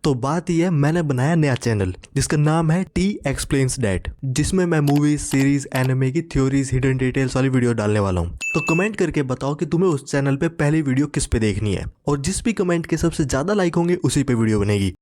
तो बात यह है, मैंने बनाया नया चैनल जिसका नाम है टी एक्सप्लेन्स डैट, जिसमें मैं मूवीज, सीरीज, एनिमे की थ्योरीज, हिडन डिटेल्स वाली वीडियो डालने वाला हूँ। तो कमेंट करके बताओ कि तुम्हें उस चैनल पे पहली वीडियो किस पे देखनी है, और जिस भी कमेंट के सबसे ज्यादा लाइक होंगे उसी पे वीडियो बनेगी।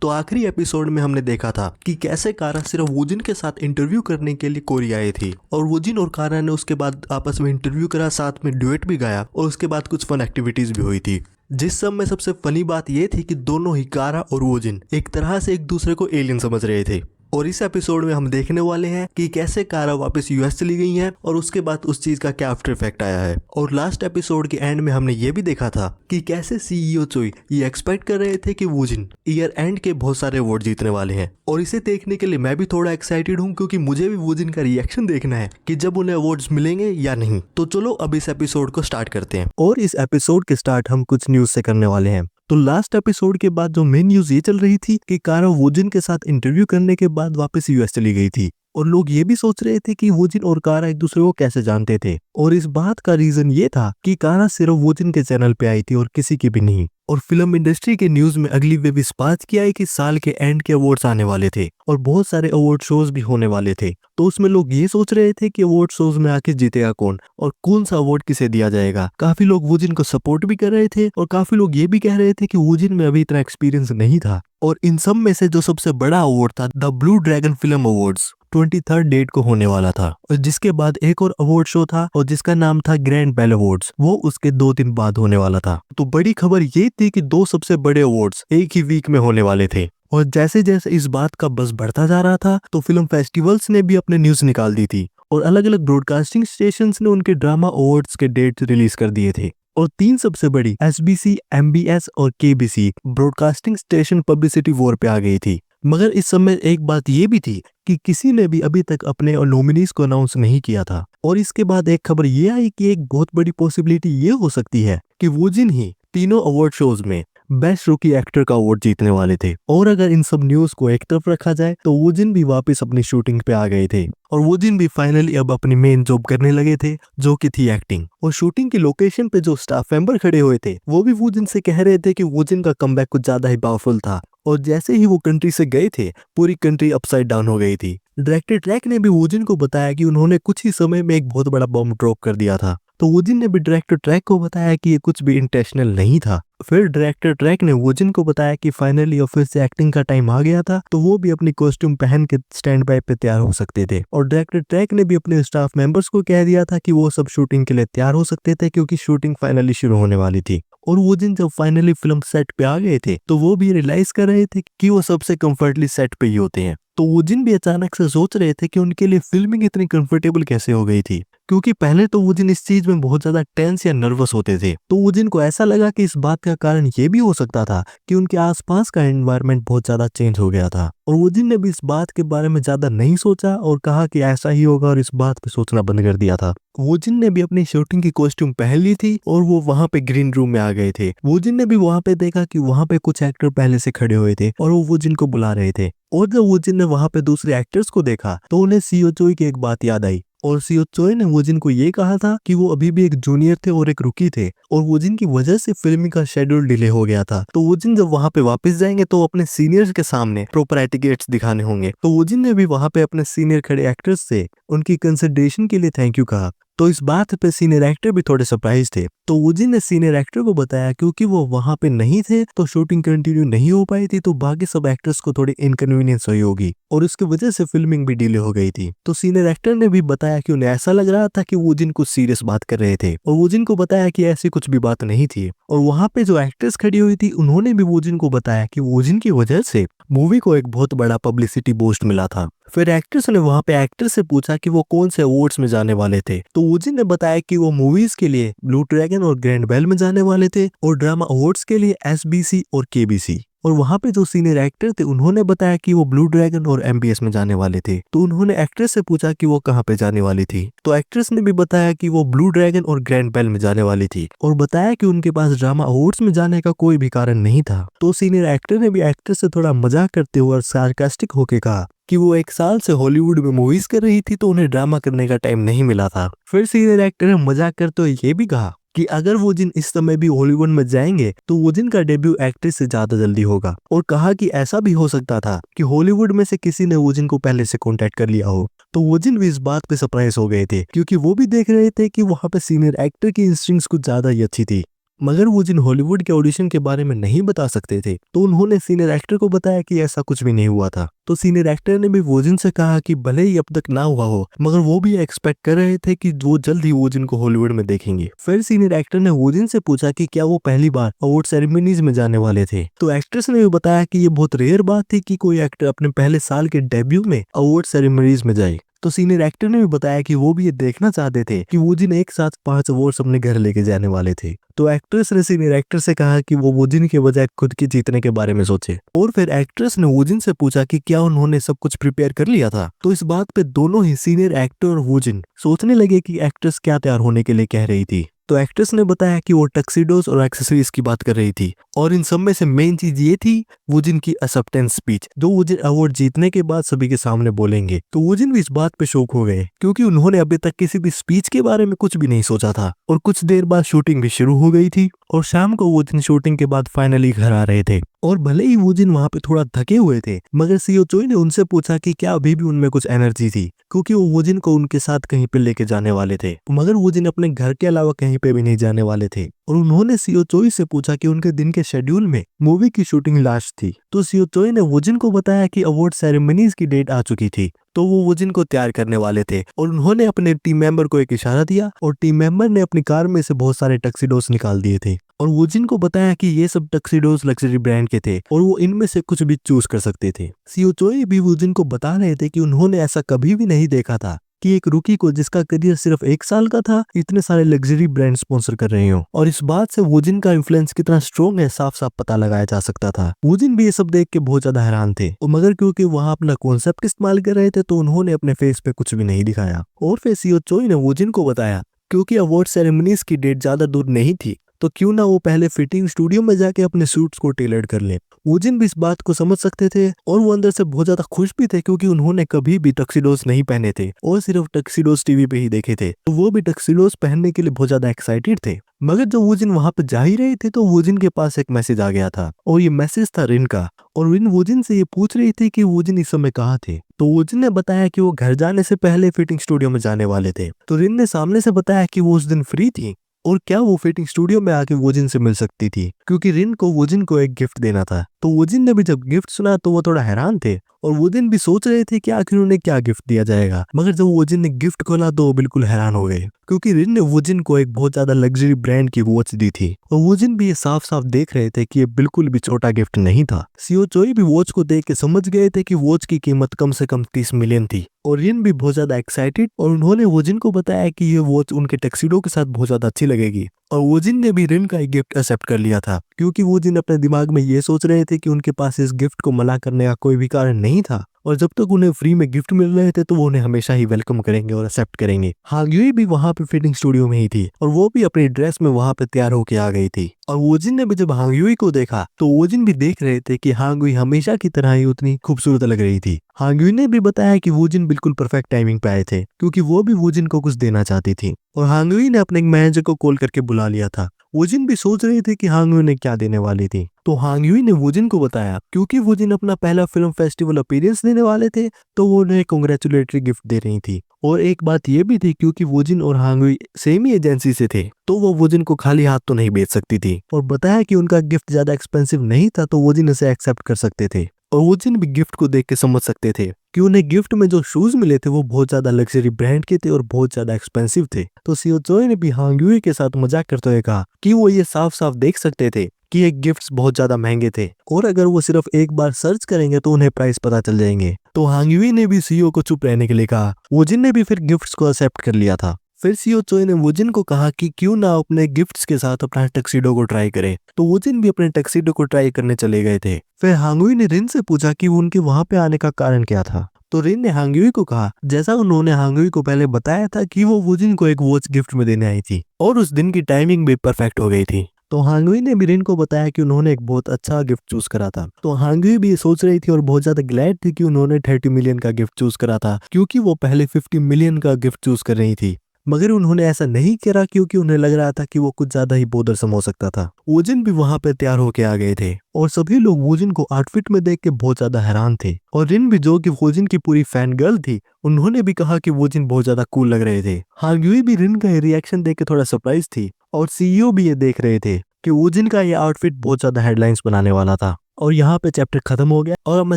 तो आखिरी एपिसोड में हमने देखा था कि कैसे कारा सिर्फ वुजिन के साथ इंटरव्यू करने के लिए कोरिया आई थी, और वुजिन और कारा ने उसके बाद आपस में इंटरव्यू करा, साथ में ड्यूएट भी गाया, और उसके बाद कुछ फन एक्टिविटीज भी हुई थी। जिस सब में सबसे फनी बात यह थी कि दोनों ही कारा और वुजिन एक तरह से एक दूसरे को एलियन समझ रहे थे। और इस एपिसोड में हम देखने वाले हैं कि कैसे कारा वापस यूएस चली गई हैं और उसके बाद उस चीज का क्या आफ्टर इफेक्ट आया है। और लास्ट एपिसोड के एंड में हमने ये भी देखा था कि कैसे सीईओ चोई ये एक्सपेक्ट कर रहे थे कि वुजिन ईयर एंड के बहुत सारे अवार्ड जीतने वाले हैं। और इसे देखने के लिए मैं भी थोड़ा एक्साइटेड हूँ, क्योंकि मुझे भी वुजिन का रिएक्शन देखना है कि जब उन्हें अवार्ड्स मिलेंगे या नहीं। तो चलो अब इस एपिसोड को स्टार्ट करते हैं। और इस एपिसोड के स्टार्ट हम कुछ न्यूज से करने वाले हैं। तो लास्ट एपिसोड के बाद जो मेन न्यूज ये चल रही थी कि कारा वुजिन के साथ इंटरव्यू करने के बाद वापस यूएस चली गई थी, और लोग ये भी सोच रहे थे कि वुजिन और कारा एक दूसरे को कैसे जानते थे। और इस बात का रीजन ये था कि कारा सिर्फ वुजिन के चैनल पे आई थी और किसी की भी नहीं। और फिल्म इंडस्ट्री के न्यूज में अगली वेब इस बात की आई कि साल के एंड के अवार्ड्स आने वाले थे और बहुत सारे अवार्ड शोज भी होने वाले थे। तो उसमें लोग ये सोच रहे थे कि अवार्ड शोज में आखिर जीतेगा कौन और कौन सा अवार्ड किसे दिया जाएगा। काफी लोग वुजिन को सपोर्ट भी कर रहे थे और काफी लोग ये भी कह रहे थे कि वुजिन में अभी इतना एक्सपीरियंस नहीं था। और इन सब में से जो सबसे बड़ा अवार्ड था the blue dragon film awards 23 date को होने वाला था, और जिसके बाद एक और अवार्ड शो था और जिसका नाम था ग्रैंड बेल अवार्ड्स, वो उसके 2 दिन बाद होने वाला था। तो बड़ी खबर ये थी कि 2 सबसे बड़े अवार्ड्स एक ही वीक में होने वाले थे। और जैसे जैसे इस बात का बज़ बढ़ता जा रहा था तो फिल्म फेस्टिवल्स ने भी अपने न्यूज निकाल दी थी, और अलग अलग ब्रॉडकास्टिंग स्टेशंस ने उनके ड्रामा अवार्ड्स के डेट रिलीज कर दिए थे। और 3 सबसे बड़ी एसबीसी, एमबीएस और KBC broadcasting station publicity war पे आ गई थी। मगर इस समय एक बात ये भी थी कि किसी ने भी अभी तक अपने नॉमिनीज को अनाउंस नहीं किया था। और इसके बाद एक खबर ये आई कि एक बहुत बड़ी पॉसिबिलिटी ये हो सकती है कि वुजिन ही तीनों अवार्ड शोज में बेस्ट रूकी एक्टर का अवार्ड जीतने वाले थे। और अगर इन सब न्यूज को एक तरफ रखा जाए तो वुजिन भी वापस अपनी शूटिंग पे आ गए थे, और वुजिन भी फाइनली अब अपनी मेन जॉब करने लगे थे, जो कि थी एक्टिंग। और शूटिंग की लोकेशन पे जो स्टाफ मेंबर खड़े हुए थे वो भी वुजिन से कह रहे थे कि वुजिन का कमबैक कुछ ज्यादा ही पावरफुल था। और जैसे ही वो कंट्री से गए थे पूरी कंट्री अपसाइड डाउन हो गई थी। डायरेक्टर ट्रैक ने भी वुजिन को बताया कि उन्होंने कुछ ही समय में एक बहुत बड़ा बम ड्रॉप कर दिया था। तो वुजिन ने भी डायरेक्टर ट्रैक को बताया कि ये कुछ भी इंटेंशनल नहीं था। फिर डायरेक्टर ट्रैक ने वुजिन को बताया कि फाइनली फिर से एक्टिंग का टाइम आ गया था, तो वो भी अपनी कॉस्ट्यूम पहन के स्टैंड बाय पे तैयार हो सकते थे। और डायरेक्टर ट्रैक ने भी अपने स्टाफ मेंबर्स को कह दिया था कि वो सब शूटिंग के लिए तैयार हो सकते थे, क्योंकि शूटिंग फाइनली शुरू होने वाली थी। और वुजिन जब फाइनली फिल्म सेट पे आ गए थे तो वो भी रियलाइज कर रहे थे कि वो सबसे कंफर्टेबली सेट पे ही होते हैं। तो वुजिन भी अचानक से सोच रहे थे कि उनके लिए फिल्मिंग इतनी कंफर्टेबल कैसे हो गई थी, क्योंकि पहले तो वुजिन इस चीज में बहुत ज्यादा टेंस या नर्वस होते थे। तो वुजिन को ऐसा लगा कि इस बात का कारण ये भी हो सकता था कि उनके आसपास का एनवायरनमेंट बहुत ज्यादा चेंज हो गया था। और वुजिन ने भी इस बात के बारे में ज्यादा नहीं सोचा और कहा कि ऐसा ही होगा, और इस बात पे सोचना बंद कर दिया था। वुजिन ने भी अपनी शूटिंग की कॉस्ट्यूम पहन ली थी और वो वहां पे ग्रीन रूम में आ गए थे। वुजिन ने भी वहां पे देखा कि वहां पे कुछ एक्टर पहले से खड़े हुए थे और वो वुजिन को बुला रहे थे। और जब वुजिन ने वहां पे दूसरे एक्टर्स को देखा तो उन्हें सीओ चोई की एक बात याद आई, और सीओ चोई ने वुजिन को ये कहा था कि वो अभी भी एक जूनियर थे और एक रुकी थे, और वुजिन की वजह से फिल्मिंग का शेड्यूल डिले हो गया था। तो वुजिन जब वहां पे वापस जाएंगे तो अपने सीनियर्स के सामने प्रॉपर एटिकेट्स दिखाने होंगे। तो वुजिन ने भी वहां पे अपने सीनियर खड़े एक्टर्स से उनकी कंसिडरेशन के लिए थैंक यू कहा। तो इस बात पे सीनियर एक्टर भी थोड़े सरप्राइज थे। तो वुजिन ने सीनियर एक्टर को बताया क्योंकि वो वहां पे नहीं थे तो शूटिंग कंटिन्यू नहीं हो पाई थी, तो बाकी सब एक्टर्स को थोड़ी इनकन्वीनियंस हुई होगी और उसकी वजह से फिल्मिंग भी डिले हो गई थी। तो सीनियर एक्टर ने भी बताया कि उन्हें ऐसा लग रहा था कि वुजिन कुछ सीरियस बात कर रहे थे, और वुजिन को बताया कि ऐसी कुछ भी बात नहीं थी। और वहां पे जो एक्ट्रेस खड़ी हुई थी उन्होंने भी वुजिन को बताया कि वुजिन की वजह से मूवी को एक बहुत बड़ा पब्लिसिटी बूस्ट मिला था। फिर एक्ट्रेस ने वहां पे एक्टर से पूछा कि वो कौन से अवार्ड्स में जाने वाले थे। तो वुजिन ने बताया कि वो मूवीज के लिए ब्लू ड्रैगन और ग्रैंड बेल में जाने वाले थे, और ड्रामा अवार्ड्स के लिए एसबीसी और केबीसी। और वहां पे जो सीनियर एक्टर थे उन्होंने बताया कि वो ब्लू ड्रैगन और एमबीएस में जाने वाले थे। तो उन्होंने एक्ट्रेस से पूछा कि वो कहाँ पे जाने वाली थी। तो एक्ट्रेस ने भी बताया कि वो ब्लू ड्रैगन और ग्रैंड बेल में जाने वाली थी, और बताया कि उनके पास ड्रामा अवार्ड्स में जाने का कोई भी कारण नहीं था। तो सीनियर एक्टर ने भी एक्ट्रेस से थोड़ा मजाक करते हुए और सार्कास्टिक होकर कहा कि वो 1 साल से हॉलीवुड में मूवीज कर रही थी तो उन्हें ड्रामा करने का टाइम नहीं मिला था। फिर सीनियर एक्टर ने मजाक करते हुए ये भी कहा कि अगर वो जिन इस समय भी हॉलीवुड में जाएंगे तो वो जिन का डेब्यू एक्ट्रेस से ज्यादा जल्दी होगा, और कहा कि ऐसा भी हो सकता था कि हॉलीवुड में से किसी ने वो जिन को पहले से कांटेक्ट कर लिया हो। तो वो जिन भी इस बात पे सरप्राइज हो गए थे, क्योंकि वो भी देख रहे थे कि वहां पे सीनियर एक्टर की इंस्टिंक्ट्स कुछ ज्यादा ही अच्छी थी। मगर वो जिन हॉलीवुड के ऑडिशन के बारे में नहीं बता सकते थे, तो उन्होंने सीनियर एक्टर को बताया कि ऐसा कुछ भी नहीं हुआ था। तो सीनियर एक्टर ने भी वोजिन से कहा कि भले ही अब तक ना हुआ हो, मगर वो भी एक्सपेक्ट कर रहे थे कि वो जल्द ही वोजिन को हॉलीवुड में देखेंगे। फिर सीनियर एक्टर ने वोजिन से पूछा कि क्या वो पहली बार अवार्ड सेरेमनीज में जाने वाले थे। तो एक्ट्रेस ने भी बताया कि ये बहुत रेयर बात थी कि कोई एक्टर अपने पहले साल के डेब्यू में अवार्ड सेरेमनीज में जाए। तो सीनियर एक्टर ने भी बताया कि वो भी ये देखना चाहते थे कि वोजिन एक साथ 5 अवार्ड्स अपने घर लेके जाने वाले थे। तो एक्ट्रेस ने सीनियर एक्टर से कहा कि वो वोजिन के बजाय खुद के जीतने के बारे में सोचे। और फिर एक्ट्रेस ने वोजिन से पूछा कि क्या उन्होंने सब कुछ प्रिपेयर कर लिया था। तो इस बात पे दोनों ही सीनियर एक्टर और वोजिन सोचने लगे कि एक्ट्रेस क्या तैयार होने के लिए कह रही थी। तो एक्ट्रेस ने बताया कि वो टक्सीडोज और एक्सेसरीज की बात कर रही थी, और इन सब में से मेन चीज ये थी वोजिन की एक्सेप्टेंस स्पीच, जो वोजिन अवार्ड जीतने के बाद सभी के सामने बोलेंगे। तो वोजिन भी इस बात पे शॉक हो गए, क्योंकि उन्होंने अभी तक किसी भी स्पीच के बारे में कुछ भी नहीं सोचा था। और कुछ देर बाद शूटिंग भी शुरू हो गई थी, और शाम को वोजिन शूटिंग के बाद फाइनली घर आ रहे थे। और भले ही वोजिन वहां पे थोड़ा थके हुए थे, मगर सीओ चोई ने उनसे पूछा कि क्या अभी भी उनमें कुछ एनर्जी थी, क्योंकि वो वोजिन को उनके साथ कहीं पे लेके जाने वाले थे। मगर वोजिन अपने घर के अलावा कहीं पे भी नहीं जाने वाले थे। और उन्होंने सीओ चोई से पूछा कि उनके दिन के शेड्यूल में मूवी की शूटिंग लास्ट थी। तो सीओ चोई ने वोजिन को बताया कि अवार्ड सेरेमनीज की डेट आ चुकी थी, तो वो वोजिन को तैयार करने वाले थे। और उन्होंने अपने टीम मेंबर को एक इशारा दिया, और टीम मेंबर ने अपनी कार में से बहुत सारे टक्सीडोस निकाल दिए थे, और वोजिन को बताया कि ये सब टक्सीडोस लग्जरी ब्रांड के थे, और वो इनमें से कुछ भी चूज कर सकते थे। सीओ चोई भी वोजिन को बता रहे थे कि उन्होंने ऐसा कभी भी नहीं देखा था कि एक रूकी को जिसका करियर सिर्फ 1 साल का था, इतने सारे लग्जरी ब्रांड स्पॉन्सर कर रहे हो। और इस बात से वोजिन का इन्फ्लुएंस कितना स्ट्रॉन्ग है साफ साफ पता लगाया जा सकता था। वोजिन भी ये सब देख के बहुत ज्यादा हैरान थे, और मगर क्योंकि वहां अपना कॉन्सेप्ट इस्तेमाल कर रहे थे, तो उन्होंने अपने फेस पे कुछ भी नहीं दिखाया। और फिर सीओ चोई ने वोजिन को बताया क्योंकि अवार्ड सेरेमनीज की डेट ज्यादा दूर नहीं थी, तो क्यों ना वो पहले फिटिंग स्टूडियो में जाके अपने सूट्स को टेलर कर ले। वोजिन भी इस बात को समझ सकते थे, और वो अंदर से बहुत ज्यादा खुश भी थे, क्योंकि उन्होंने कभी भी टक्सीडोज नहीं पहने थे और सिर्फ टक्सीडोज टीवी पे ही देखे थे। तो वो भी टक्सीडोज पहनने के लिए बहुत ज्यादा एक्साइटेड थे। मगर जब वोजिन वहां पे जा ही रहे थे, तो वोजिन के पास एक मैसेज आ गया था, और ये मैसेज था रिन का। और रिन वोजिन से ये पूछ रही थी कि वोजिन इस समय कहाँ थे। तो वोजिन ने बताया कि वो घर जाने से पहले फिटिंग स्टूडियो में जाने वाले थे। तो रिन ने सामने से बताया कि वो उस दिन फ्री थी, और क्या वो फिटिंग स्टूडियो में आके वोजिन से मिल सकती थी, क्योंकि रिन को वोजिन को एक गिफ्ट देना था। तो वोजिन ने भी जब गिफ्ट सुना तो वो थोड़ा हैरान थे, और वोजिन भी सोच रहे थे कि आखिर उन्हें क्या गिफ्ट दिया जाएगा। मगर जब वोजिन ने गिफ्ट खोला तो वो बिल्कुल हैरान हो गए, क्योंकि रिन ने वोजिन को एक बहुत ज्यादा लग्जरी ब्रांड की वॉच दी थी, और वोजिन भी ये साफ साफ देख रहे थे कि ये बिल्कुल भी छोटा गिफ्ट नहीं था। सीओ चोई भी वॉच को देख के समझ गए थे कि वॉच की कीमत कम से कम 30 मिलियन थी, और रिन भी बहुत ज्यादा एक्साइटेड, और उन्होंने वोजिन को बताया कि ये वॉच उनके टक्सीडो के साथ बहुत ज्यादा अच्छी लगेगी। और वोजिन ने भी रिन का एक गिफ्ट एक्सेप्ट कर लिया था, क्योंकि वोजिन अपने दिमाग में ये सोच रहे थे कि उनके पास इस गिफ्ट को मना करने का कोई भी कारण नहीं था, और जब तक उन्हें फ्री में गिफ्ट मिल रहे थे तो वो उन्हें हमेशा ही वेलकम करेंगे और एक्सेप्ट करेंगे। हांग्युई भी वहां पे फिटिंग स्टूडियो में ही थी, और वो भी अपनी ड्रेस में वहां पे तैयार होके आ गई थी। और वोजिन ने भी जब हांग्युई को देखा, तो वोजिन भी देख रहे थे कि हांग्युई हमेशा की तरह ही उतनी खूबसूरत लग रही थी। हांग्युई ने भी बताया कि वोजिन बिल्कुल परफेक्ट टाइमिंग पे आए थे, क्योंकि वो भी वोजिन को कुछ देना चाहती थी। और हांग्युई ने अपने मैनेजर को कॉल करके बुला लिया था। वोजिन भी सोच रहे थे कि हांग्युई ने क्या देने वाली थी। तो हांग्युई ने वोजिन को बताया क्योंकि वोजिन अपना पहला फिल्म फेस्टिवल अपीयरेंस देने वाले थे, तो वो उन्हें कांग्रेचुलेटरी गिफ्ट दे रही थी। और एक बात ये भी थी, क्योंकि वोजिन और हांग्युई सेम ही एजेंसी से थे, तो वो वोजिन को खाली हाथ तो नहीं बेच सकती थी। और बताया कि उनका गिफ्ट ज्यादा एक्सपेंसिव नहीं था, तो वोजिन इसे एक्सेप्ट कर सकते थे। और वोजिन भी गिफ्ट को देख के समझ सकते थे कि उन्हें गिफ्ट में जो शूज मिले थे वो बहुत ज्यादा लग्जरी ब्रांड के थे और बहुत ज्यादा एक्सपेंसिव थे। तो सीओ चोई ने भी हांग्युई के साथ मजाक करते हुए कहा कि वो ये साफ साफ देख सकते थे कि ये गिफ्ट्स बहुत ज्यादा महंगे थे, और अगर वो सिर्फ एक बार सर्च करेंगे तो उन्हें प्राइस पता चल जाएंगे। तो हांग्युई ने भी सीओ को चुप रहने के लिए कहा। वोजिन ने भी फिर गिफ्ट्स को एक्सेप्ट कर लिया था। फिर सीओ चोई ने वोजिन को कहा कि क्यों ना अपने गिफ्ट्स के साथ अपना टक्सीडो को ट्राई करे। तो वोजिन भी अपने टक्सीडो को ट्राई करने चले गए थे। फिर हांग्युई ने रिन से पूछा कि उनके वहां पे आने का कारण क्या था। तो रिन ने हांग्युई को कहा जैसा उन्होंने हांग्युई को पहले बताया था कि वो वोजिन को एक वॉच गिफ्ट में देने आई थी, और उस दिन की टाइमिंग भी परफेक्ट हो गई थी। तो हांग्युई ने भी रिन को बताया कि उन्होंने एक बहुत अच्छा गिफ्ट चूज करा था। तो हांग्युई भी सोच रही थी और बहुत ज्यादा ग्लैड थी कि उन्होंने 30 मिलियन का गिफ्ट चूज करा था, क्योंकि वो पहले 50 मिलियन का गिफ्ट चूज कर रही थी। मगर उन्होंने ऐसा नहीं करा क्योंकि उन्हें लग रहा था कि वो कुछ ज्यादा ही बोदरसम हो सकता था। वोजिन भी वहां पे तैयार होके आ गए थे और सभी लोग वोजिन को आउटफिट में देख के बहुत ज्यादा हैरान थे। और रिन भी, जो कि वोजिन की पूरी फैन गर्ल थी, उन्होंने भी कहा कि वोजिन बहुत ज्यादा कूल लग रहे थे। हांग्युई भी रिन का ये रिएक्शन देख के थोड़ा सरप्राइज थी और सीईओ भी ये देख रहे थे कि वोजिन का ये आउटफिट बहुत ज्यादा हेडलाइंस बनाने वाला था। और यहाँ पे चैप्टर खत्म हो गया और अब मैं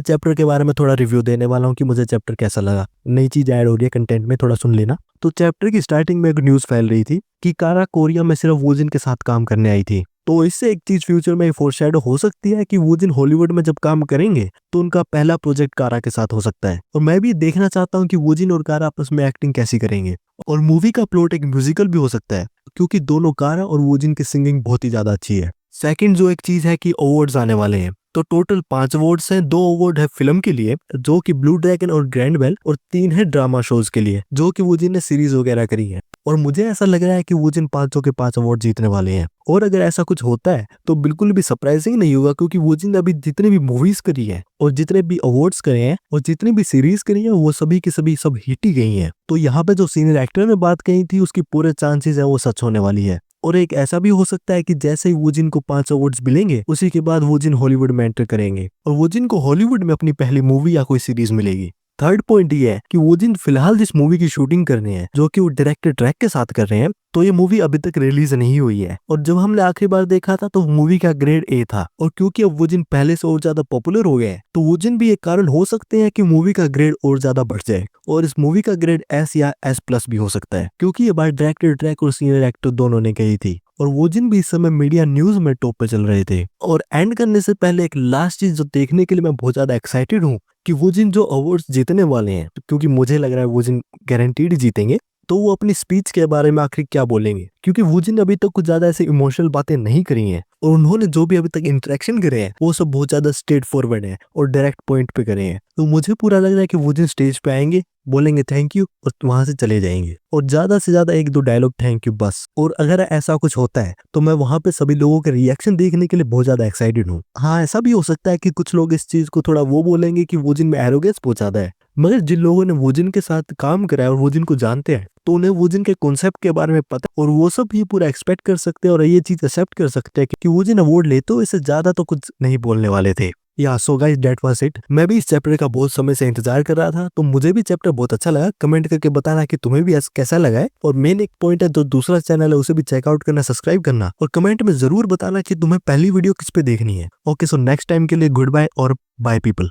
चैप्टर के बारे में थोड़ा रिव्यू देने वाला हूँ कि मुझे चैप्टर कैसा लगा। नई चीज ऐड हो रही है कंटेंट में, थोड़ा सुन लेना। तो चैप्टर की स्टार्टिंग में एक न्यूज फैल रही थी कि कारा कोरिया में सिर्फ वोजिन के साथ काम करने आई थी। तो इससे एक चीज फ्यूचर में फोरशैडो हो सकती है कि वोजिन हॉलीवुड में जब काम करेंगे तो उनका पहला प्रोजेक्ट कारा के साथ हो सकता है। और मैं भी देखना चाहता हूँ कि वोजिन और कारा आपस में एक्टिंग कैसी करेंगे। और मूवी का प्लॉट एक म्यूजिकल भी हो सकता है क्योंकि दोनों कारा और वोजिन की सिंगिंग बहुत ही ज्यादा अच्छी है। सेकंड जो एक चीज है कि अवार्ड्स आने वाले हैं। तो टोटल 5 अवार्ड्स हैं। 2 अवार्ड है फिल्म के लिए जो कि ब्लू ड्रैगन और ग्रैंड बेल, और 3 है ड्रामा शोज के लिए जो कि वोजिन ने सीरीज वगैरह करी है। और मुझे ऐसा लग रहा है कि वोजिन 5 के 5 अवार्ड जीतने वाले हैं। और अगर ऐसा कुछ होता है तो बिल्कुल भी सरप्राइजिंग नहीं होगा क्योंकि वोजिन ने अभी जितने भी मूवीज करी है और जितने भी अवार्ड्स करे हैं और जितनी भी सीरीज करी है वो सभी की सभी सब हिट ही गई हैं। तो यहाँ पे जो सीनियर एक्टर ने बात कही थी उसकी पूरे चांसेस है वो सच होने वाली है। और एक ऐसा भी हो सकता है कि जैसे ही वोजिन को 5 अवार्ड्स मिलेंगे उसी के बाद वोजिन हॉलीवुड में एंटर करेंगे और वोजिन को हॉलीवुड में अपनी पहली मूवी या कोई सीरीज मिलेगी। थर्ड पॉइंट ये है कि वोजिन फिलहाल जिस मूवी की शूटिंग कर रहे हैं जो कि वो डायरेक्टर ट्रैक के साथ कर रहे हैं, तो ये मूवी अभी तक रिलीज नहीं हुई है। और जब हमने आखिरी बार देखा था तो मूवी का ग्रेड ए था। और क्योंकि अब वोजिन पहले से और ज्यादा पॉपुलर हो गए हैं तो वोजिन भी एक कारण हो सकते हैं कि मूवी का ग्रेड और ज्यादा बढ़ जाए और इस मूवी का ग्रेड एस या एस प्लस भी हो सकता है क्योंकि ये बात डायरेक्टर ट्रैक और सीनियर एक्टर दोनों ने कही थी। और वोजिन भी इस समय मीडिया न्यूज में टॉप पे चल रहे थे। और एंड करने से पहले एक लास्ट चीज जो देखने के लिए मैं बहुत ज्यादा एक्साइटेड हूँ कि वोजिन जो अवार्ड्स जीतने वाले हैं, क्योंकि मुझे लग रहा है वोजिन गारंटीड जीतेंगे, तो वो अपनी स्पीच के बारे में आखिर क्या बोलेंगे। क्योंकि वोजिन ने अभी तक कुछ ज्यादा ऐसे इमोशनल बातें नहीं करी हैं और उन्होंने जो भी अभी तक इंटरेक्शन करे हैं वो सब बहुत ज्यादा स्ट्रेट फॉरवर्ड है और डायरेक्ट पॉइंट पे करे हैं। तो मुझे पूरा लग रहा है कि वोजिन स्टेज पे आएंगे, बोलेंगे थैंक यू और वहां से चले जाएंगे और ज्यादा से ज्यादा 1-2 डायलॉग थैंक यू बस। और अगर ऐसा कुछ होता है तो मैं वहां पे सभी लोगों के रिएक्शन देखने के लिए बहुत ज्यादा एक्साइटेड हूँ। हाँ, ऐसा भी हो सकता है कि कुछ लोग इस चीज को थोड़ा वो बोलेंगे कि वोजिन में एरोगेंस बहुत ज्यादा है, मगर जिन लोगों ने वोजिन के साथ काम करा है और वोजिन को जानते हैं तो उन्हें वोजिन के कॉन्सेप्ट के बारे में पता है और वो सब ये पूरा एक्सपेक्ट कर सकते हैं और ये चीज एक्सेप्ट कर सकते हैं कि वोजिन अवार्ड ले तो इससे ज्यादा तो कुछ नहीं बोलने वाले थे। या so guys, that was it. मैं भी इस चैप्टर का बहुत समय से इंतजार कर रहा था तो मुझे भी चैप्टर बहुत अच्छा लगा। कमेंट करके बताना कि तुम्हें भी कैसा लगा है। और मेन एक पॉइंट है, जो दूसरा चैनल है उसे भी चेकआउट करना, सब्सक्राइब करना और कमेंट में जरूर बताना कि तुम्हें पहली वीडियो किस पे देखनी है। ओके, सो नेक्स्ट टाइम के लिए गुड बाय और बाय पीपल।